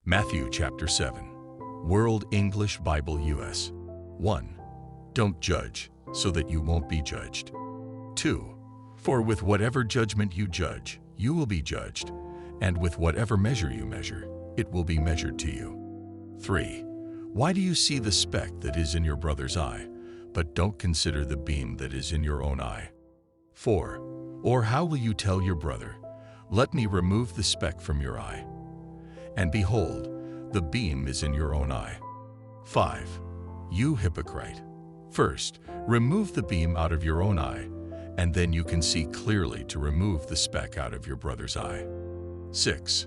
Matthew chapter 7. World English Bible US. 1. Don't judge, so that you won't be judged. 2. For with whatever judgment you judge, you will be judged, and with whatever measure you measure, it will be measured to you. 3. Why do you see the speck that is in your brother's eye, but don't consider the beam that is in your own eye? 4. Or how will you tell your brother, let me remove the speck from your eye? And behold, the beam is in your own eye. 5. You hypocrite! First, remove the beam out of your own eye, and then you can see clearly to remove the speck out of your brother's eye. 6.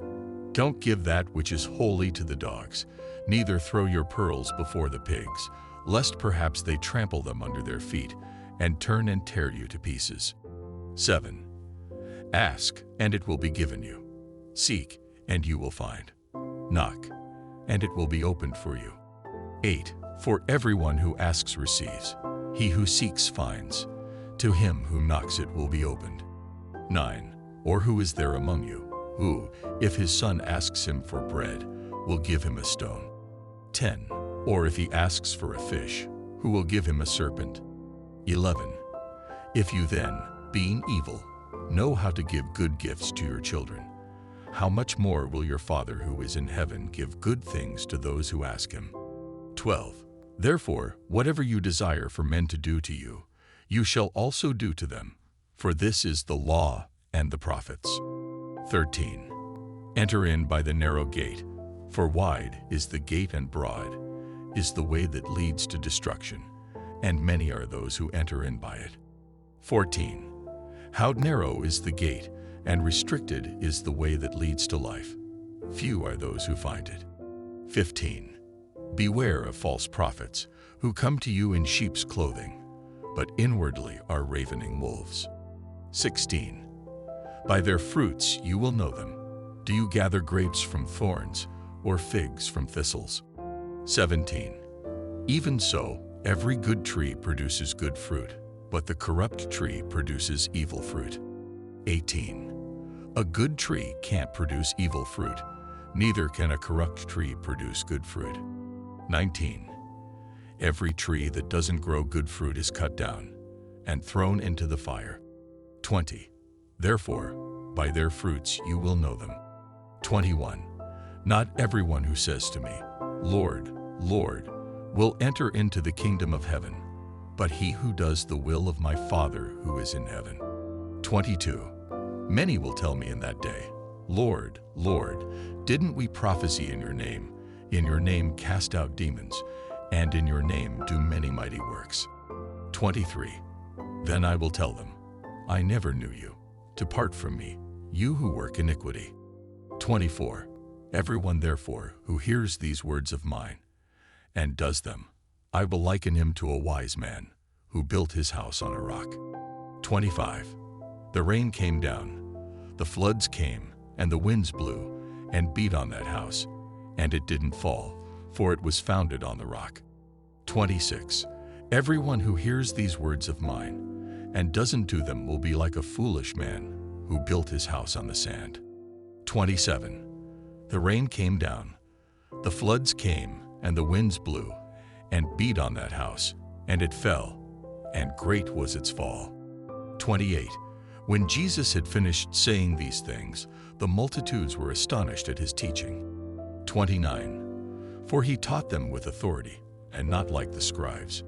Don't give that which is holy to the dogs, neither throw your pearls before the pigs, lest perhaps they trample them under their feet, and turn and tear you to pieces. 7. Ask, and it will be given you. Seek, and you will find. Knock, and it will be opened for you. 8. For everyone who asks receives, he who seeks finds, to him who knocks it will be opened. 9. Or who is there among you, who, if his son asks him for bread, will give him a stone? 10. Or if he asks for a fish, who will give him a serpent? 11. If you then, being evil, know how to give good gifts to your children, how much more will your Father who is in heaven give good things to those who ask him? 12. Therefore, whatever you desire for men to do to you, you shall also do to them, for this is the law and the prophets. 13. Enter in by the narrow gate, for wide is the gate and broad is the way that leads to destruction, and many are those who enter in by it. 14. How narrow is the gate, and restricted is the way that leads to life. Few are those who find it. 15. Beware of false prophets, who come to you in sheep's clothing, but inwardly are ravening wolves. 16. By their fruits you will know them. Do you gather grapes from thorns, or figs from thistles? 17. Even so, every good tree produces good fruit, but the corrupt tree produces evil fruit. 18. A good tree can't produce evil fruit, neither can a corrupt tree produce good fruit. 19. Every tree that doesn't grow good fruit is cut down and thrown into the fire. 20. Therefore, by their fruits you will know them. 21. Not everyone who says to me, Lord, Lord, will enter into the kingdom of heaven, but he who does the will of my Father who is in heaven. 22. Many will tell me in that day, Lord, Lord, didn't we prophesy in your name cast out demons, and in your name do many mighty works? 23. Then I will tell them, I never knew you. Depart from me, you who work iniquity. 24. Everyone therefore who hears these words of mine and does them, I will liken him to a wise man who built his house on a rock. 25. The rain came down, the floods came, and the winds blew and beat on that house, and it didn't fall, for it was founded on the rock. 26. Everyone who hears these words of mine and doesn't do them will be like a foolish man who built his house on the sand. 27. The rain came down, the floods came, and the winds blew and beat on that house, and it fell, and great was its fall. 28. When Jesus had finished saying these things, the multitudes were astonished at his teaching. 29. For he taught them with authority, and not like the scribes.